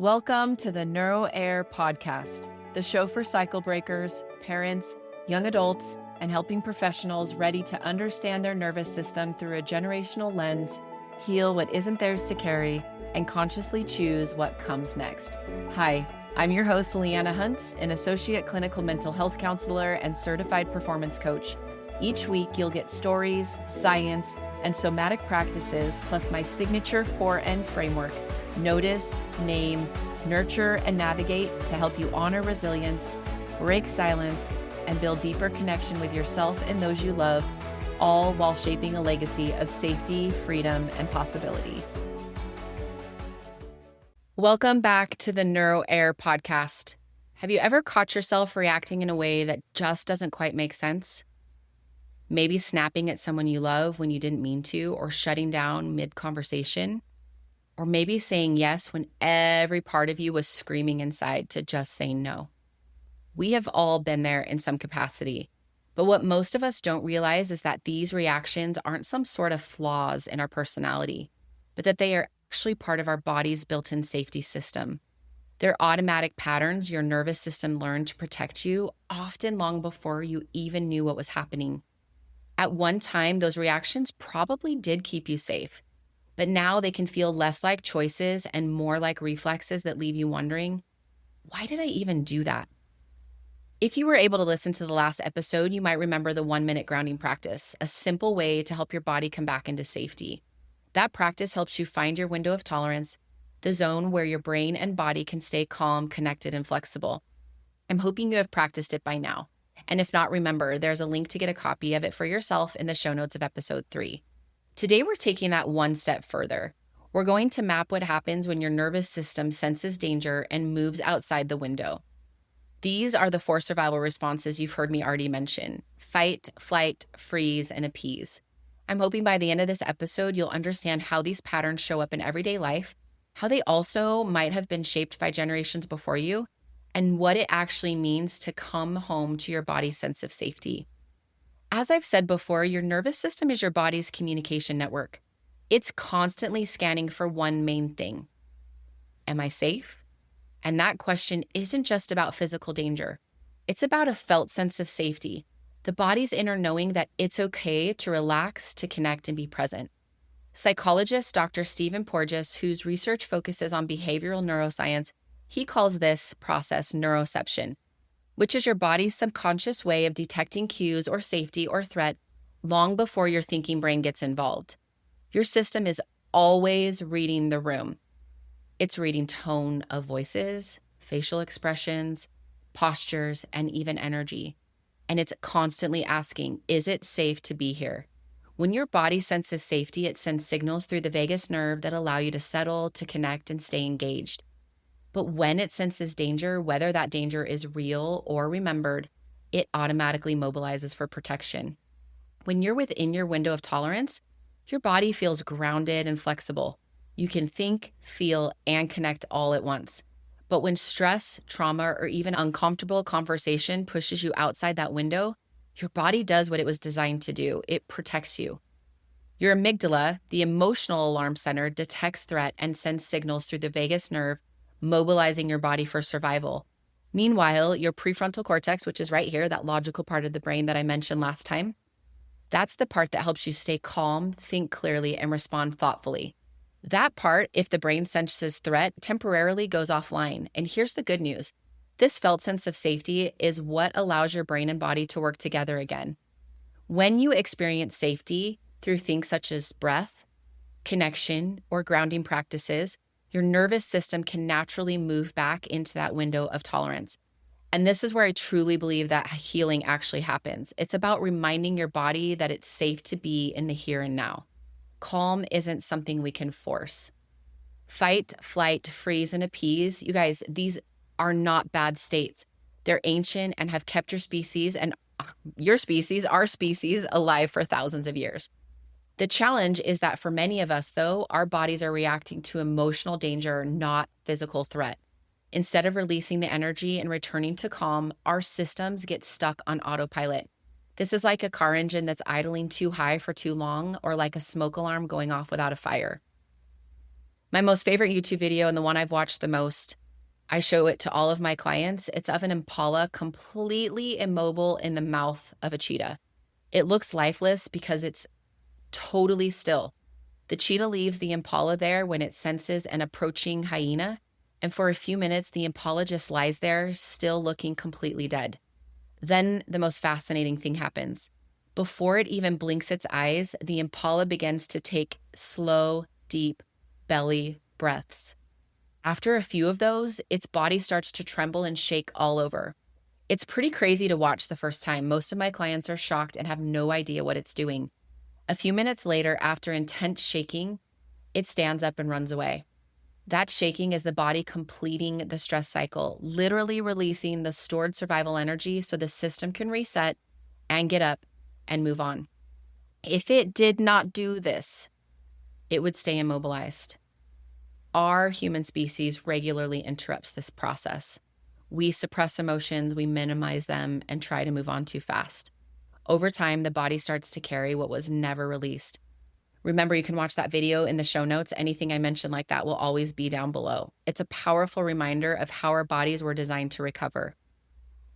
Welcome to the NeuroHeir Podcast, the show for cycle breakers, parents, young adults, and helping professionals ready to understand their nervous system through a generational lens, heal what isn't theirs to carry, and consciously choose what comes next. Hi, I'm your host, Leanna Hunt, an associate clinical mental health counselor and certified performance coach. Each week, you'll get stories, science, and somatic practices, plus my signature 4N framework: notice, name, nurture, and navigate, to help you honor resilience, break silence, and build deeper connection with yourself and those you love, all while shaping a legacy of safety, freedom, and possibility. Welcome back to the NeuroHeir Podcast. Have you ever caught yourself reacting in a way that just doesn't quite make sense? Maybe snapping at someone you love when you didn't mean to, or shutting down mid-conversation. Or maybe saying yes when every part of you was screaming inside to just say no. We have all been there in some capacity. But what most of us don't realize is that these reactions aren't some sort of flaws in our personality, but that they are actually part of our body's built-in safety system. They're automatic patterns your nervous system learned to protect you, often long before you even knew what was happening. At one time, those reactions probably did keep you safe, but now they can feel less like choices and more like reflexes that leave you wondering, why did I even do that? If you were able to listen to the last episode, you might remember the 1-minute grounding practice, a simple way to help your body come back into safety. That practice helps you find your window of tolerance, the zone where your brain and body can stay calm, connected, and flexible. I'm hoping you have practiced it by now. And if not, remember, there's a link to get a copy of it for yourself in the show notes of episode 3. Today, we're taking that one step further. We're going to map what happens when your nervous system senses danger and moves outside the window. These are the 4 survival responses you've heard me already mention: fight, flight, freeze, and appease. I'm hoping by the end of this episode, you'll understand how these patterns show up in everyday life, how they also might have been shaped by generations before you, and what it actually means to come home to your body's sense of safety. As I've said before, your nervous system is your body's communication network. It's constantly scanning for one main thing: am I safe? And that question isn't just about physical danger. It's about a felt sense of safety, the body's inner knowing that it's okay to relax, to connect, and be present. Psychologist Dr. Stephen Porges, whose research focuses on behavioral neuroscience, he calls this process neuroception, which is your body's subconscious way of detecting cues or safety or threat long before your thinking brain gets involved. Your system is always reading the room. It's reading tone of voices, facial expressions, postures, and even energy. And it's constantly asking, is it safe to be here? When your body senses safety, it sends signals through the vagus nerve that allow you to settle, to connect, and stay engaged. But when it senses danger, whether that danger is real or remembered, it automatically mobilizes for protection. When you're within your window of tolerance, your body feels grounded and flexible. You can think, feel, and connect all at once. But when stress, trauma, or even uncomfortable conversation pushes you outside that window, your body does what it was designed to do. It protects you. Your amygdala, the emotional alarm center, detects threat and sends signals through the vagus nerve, mobilizing your body for survival. Meanwhile, your prefrontal cortex, which is right here, that logical part of the brain that I mentioned last time, that's the part that helps you stay calm, think clearly, and respond thoughtfully. That part, if the brain senses threat, temporarily goes offline. And here's the good news. This felt sense of safety is what allows your brain and body to work together again. When you experience safety through things such as breath, connection, or grounding practices, your nervous system can naturally move back into that window of tolerance. And this is where I truly believe that healing actually happens. It's about reminding your body that it's safe to be in the here and now. Calm isn't something we can force. Fight, flight, freeze, and appease, you guys, these are not bad states. They're ancient and have kept your species and our species, alive for thousands of years. The challenge is that for many of us, though, our bodies are reacting to emotional danger, not physical threat. Instead of releasing the energy and returning to calm, our systems get stuck on autopilot. This is like a car engine that's idling too high for too long, or like a smoke alarm going off without a fire. My most favorite YouTube video, and the one I've watched the most, I show it to all of my clients. It's of an impala completely immobile in the mouth of a cheetah. It looks lifeless because it's totally still. The cheetah leaves the impala there when it senses an approaching hyena, and for a few minutes, the impala just lies there, still looking completely dead. Then the most fascinating thing happens. Before it even blinks its eyes, the impala begins to take slow, deep belly breaths. After a few of those, its body starts to tremble and shake all over. It's pretty crazy to watch the first time. Most of my clients are shocked and have no idea what it's doing. A few minutes later, after intense shaking, it stands up and runs away. That shaking is the body completing the stress cycle, literally releasing the stored survival energy so the system can reset and get up and move on. If it did not do this, it would stay immobilized. Our human species regularly interrupts this process. We suppress emotions, we minimize them, and try to move on too fast. Over time, the body starts to carry what was never released. Remember, you can watch that video in the show notes. Anything I mentioned like that will always be down below. It's a powerful reminder of how our bodies were designed to recover.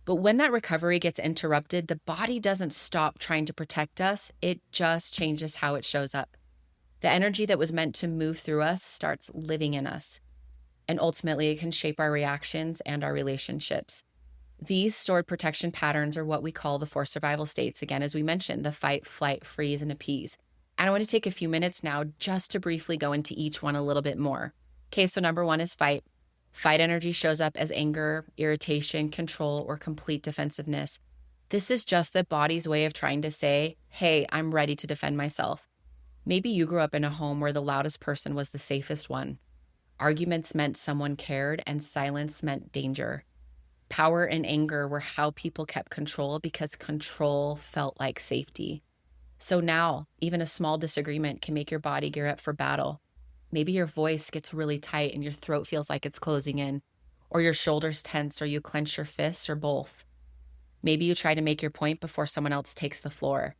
But when that recovery gets interrupted, the body doesn't stop trying to protect us. It just changes how it shows up. The energy that was meant to move through us starts living in us. And ultimately, it can shape our reactions and our relationships. These stored protection patterns are what we call the 4 survival states. Again, as we mentioned, the fight, flight, freeze, and appease. And I want to take a few minutes now just to briefly go into each one a little bit more. Okay, so number 1 is fight. Fight energy shows up as anger, irritation, control, or complete defensiveness. This is just the body's way of trying to say, hey, I'm ready to defend myself. Maybe you grew up in a home where the loudest person was the safest one. Arguments meant someone cared, and silence meant danger. Power and anger were how people kept control because control felt like safety. So now, even a small disagreement can make your body gear up for battle. Maybe your voice gets really tight and your throat feels like it's closing in, or your shoulders tense, or you clench your fists, or both. Maybe you try to make your point before someone else takes the floor.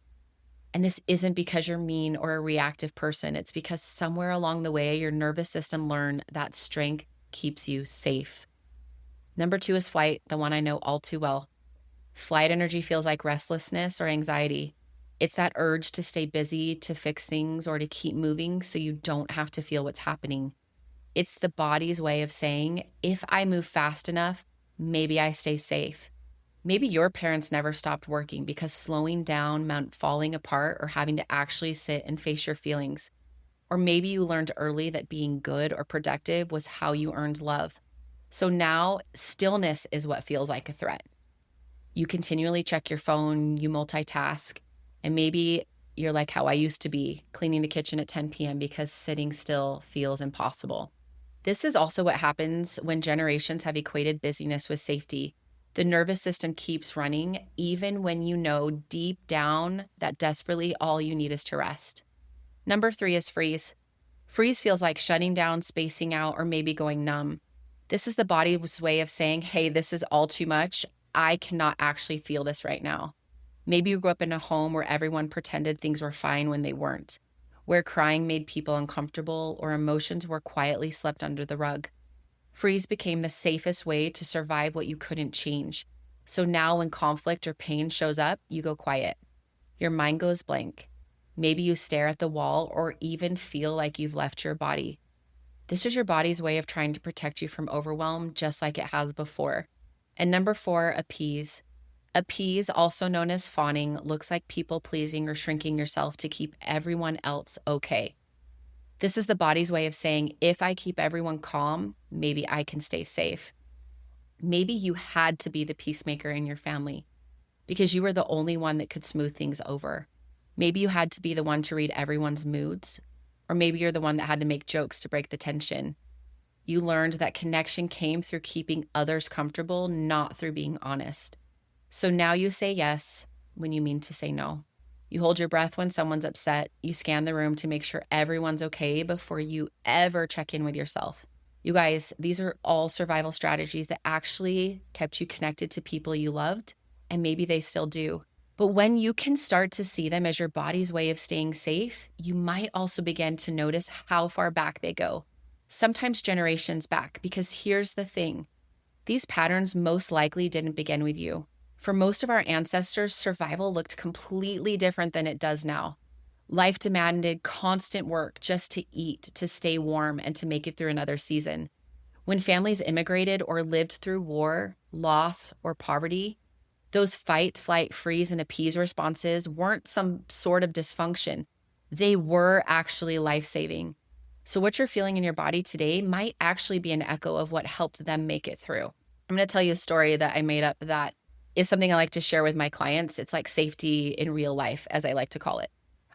And this isn't because you're mean or a reactive person. It's because somewhere along the way, your nervous system learned that strength keeps you safe. Number 2 is flight, the one I know all too well. Flight energy feels like restlessness or anxiety. It's that urge to stay busy, to fix things, or to keep moving so you don't have to feel what's happening. It's the body's way of saying, if I move fast enough, maybe I stay safe. Maybe your parents never stopped working because slowing down meant falling apart or having to actually sit and face your feelings. Or maybe you learned early that being good or productive was how you earned love. So now stillness is what feels like a threat. You continually check your phone, you multitask, and maybe you're like how I used to be, cleaning the kitchen at 10 p.m. because sitting still feels impossible. This is also what happens when generations have equated busyness with safety. The nervous system keeps running even when you know deep down that desperately all you need is to rest. Number 3 is freeze. Freeze feels like shutting down, spacing out, or maybe going numb. This is the body's way of saying, hey, this is all too much. I cannot actually feel this right now. Maybe you grew up in a home where everyone pretended things were fine when they weren't, where crying made people uncomfortable or emotions were quietly swept under the rug. Freeze became the safest way to survive what you couldn't change. So now when conflict or pain shows up, you go quiet. Your mind goes blank. Maybe you stare at the wall or even feel like you've left your body. This is your body's way of trying to protect you from overwhelm, just like it has before. And number 4, appease. Appease, also known as fawning, looks like people pleasing or shrinking yourself to keep everyone else okay. This is the body's way of saying, if I keep everyone calm, maybe I can stay safe. Maybe you had to be the peacemaker in your family because you were the only one that could smooth things over. Maybe you had to be the one to read everyone's moods, or maybe you're the one that had to make jokes to break the tension. You learned that connection came through keeping others comfortable, not through being honest. So now you say yes when you mean to say no. You hold your breath when someone's upset. You scan the room to make sure everyone's okay before you ever check in with yourself. You guys, these are all survival strategies that actually kept you connected to people you loved, and maybe they still do. But when you can start to see them as your body's way of staying safe, you might also begin to notice how far back they go. sometimes generations back, because here's the thing. These patterns most likely didn't begin with you. For most of our ancestors, survival looked completely different than it does now. Life demanded constant work just to eat, to stay warm, and to make it through another season. When families immigrated or lived through war, loss, or poverty, those fight, flight, freeze, and appease responses weren't some sort of dysfunction. They were actually life-saving. So what you're feeling in your body today might actually be an echo of what helped them make it through. I'm going to tell you a story that I made up that is something I like to share with my clients. It's like safety in real life, as I like to call it.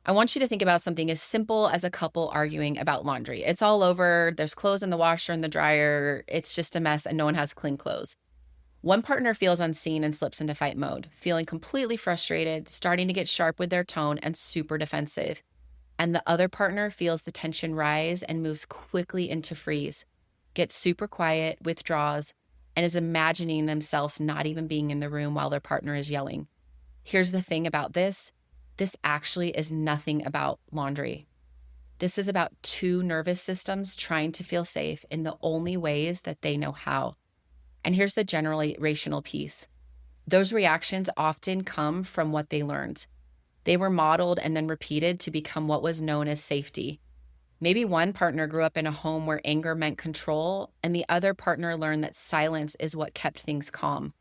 I want you to think about something as simple as a couple arguing about laundry. It's all over. There's clothes in the washer and the dryer. It's just a mess and no one has clean clothes. One partner feels unseen and slips into fight mode, feeling completely frustrated, starting to get sharp with their tone and super defensive. And the other partner feels the tension rise and moves quickly into freeze, gets super quiet, withdraws, and is imagining themselves not even being in the room while their partner is yelling. Here's the thing about this. This actually is nothing about laundry. This is about two nervous systems trying to feel safe in the only ways that they know how. And here's the generational piece. Those reactions often come from what they learned. They were modeled and then repeated to become what was known as safety. Maybe one partner grew up in a home where anger meant control, and the other partner learned that silence is what kept things calm.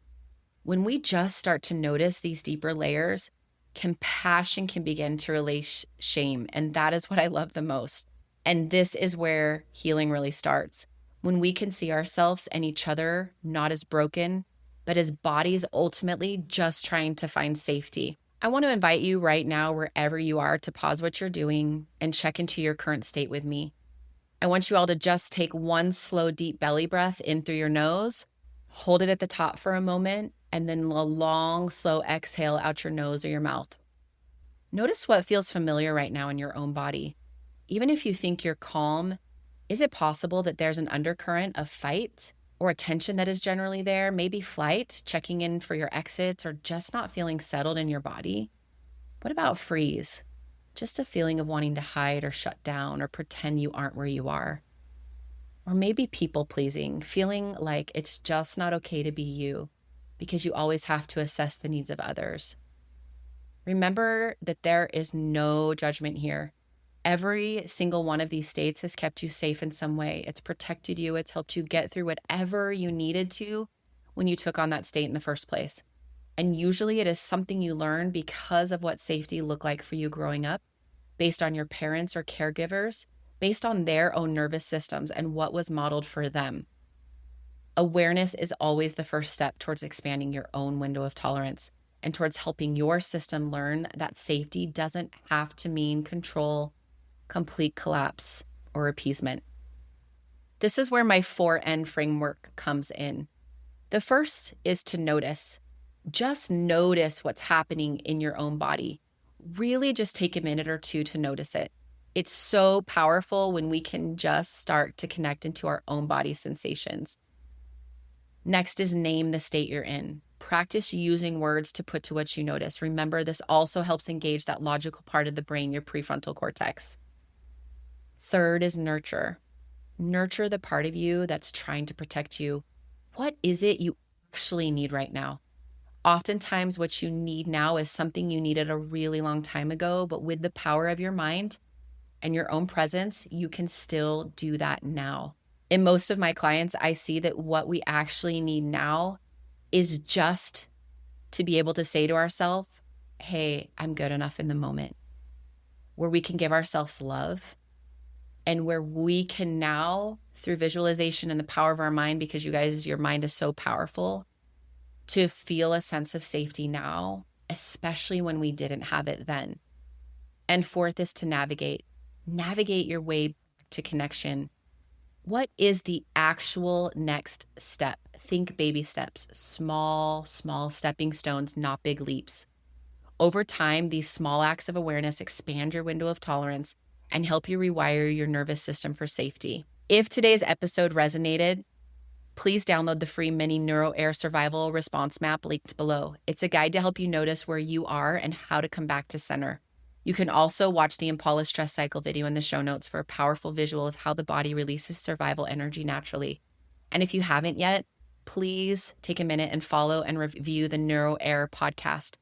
When we just start to notice these deeper layers, compassion can begin to release shame, and that is what I love the most. And this is where healing really starts. When we can see ourselves and each other not as broken, but as bodies ultimately just trying to find safety. I want to invite you right now, wherever you are, to pause what you're doing and check into your current state with me. I want you all to just take one slow, deep belly breath in through your nose, hold it at the top for a moment, and then a long, slow exhale out your nose or your mouth. Notice what feels familiar right now in your own body. Even if you think you're calm, is it possible that there's an undercurrent of fight or a tension that is generally there? Maybe flight, checking in for your exits, or just not feeling settled in your body? What about freeze? Just a feeling of wanting to hide or shut down or pretend you aren't where you are. Or maybe people pleasing, feeling like it's just not okay to be you because you always have to assess the needs of others. Remember that there is no judgment here. Every single one of these states has kept you safe in some way. It's protected you. It's helped you get through whatever you needed to when you took on that state in the first place. And usually it is something you learn because of what safety looked like for you growing up, based on your parents or caregivers, based on their own nervous systems and what was modeled for them. Awareness is always the first step towards expanding your own window of tolerance and towards helping your system learn that safety doesn't have to mean control, complete collapse, or appeasement. This is where my 4N framework comes in. The first is to notice. Just notice what's happening in your own body. Really just take a minute or two to notice it. It's so powerful when we can just start to connect into our own body sensations. Next is name the state you're in. Practice using words to put to what you notice. Remember, this also helps engage that logical part of the brain, your prefrontal cortex. Third is nurture. Nurture the part of you that's trying to protect you. What is it you actually need right now? Oftentimes, what you need now is something you needed a really long time ago, but with the power of your mind and your own presence, you can still do that now. In most of my clients, I see that what we actually need now is just to be able to say to ourselves, hey, I'm good enough in the moment, where we can give ourselves love. And where we can now, through visualization and the power of our mind, because you guys, your mind is so powerful, to feel a sense of safety now, especially when we didn't have it then. And fourth is to navigate your way to connection. What is the actual next step? Think baby steps, small stepping stones, not big leaps. Over time, these small acts of awareness expand your window of tolerance and help you rewire your nervous system for safety. If today's episode resonated, please download the free mini NeuroHeir survival response map linked below. It's a guide to help you notice where you are and how to come back to center. You can also watch the Impala stress cycle video in the show notes for a powerful visual of how the body releases survival energy naturally. And if you haven't yet, please take a minute and follow and review the NeuroHeir Podcast.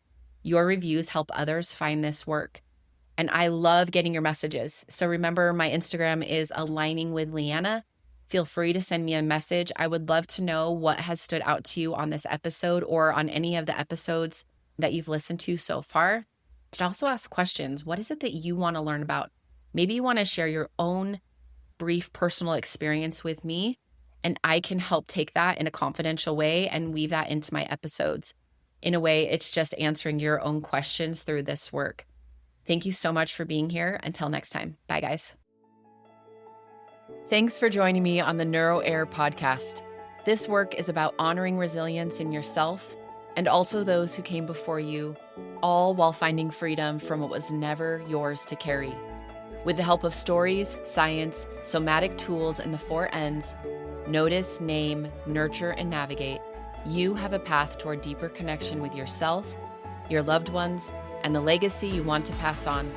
Your reviews help others find this work. And I love getting your messages. So remember, my Instagram is Aligning with Leanna. Feel free to send me a message. I would love to know what has stood out to you on this episode or on any of the episodes that you've listened to so far. You can also ask questions. What is it that you want to learn about? Maybe you want to share your own brief personal experience with me, and I can help take that in a confidential way and weave that into my episodes. In a way, it's just answering your own questions through this work. Thank you so much for being here. Until next time. Bye, guys. Thanks for joining me on the NeuroHeir Podcast. This work is about honoring resilience in yourself and also those who came before you, all while finding freedom from what was never yours to carry. With the help of stories, science, somatic tools, and the 4 Ns, notice, name, nurture, and navigate, you have a path toward deeper connection with yourself, your loved ones, and the legacy you want to pass on.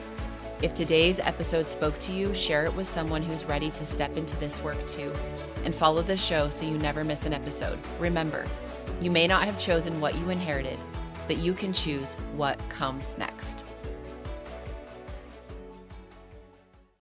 If today's episode spoke to you, share it with someone who's ready to step into this work too. And follow the show so you never miss an episode. Remember, you may not have chosen what you inherited, but you can choose what comes next.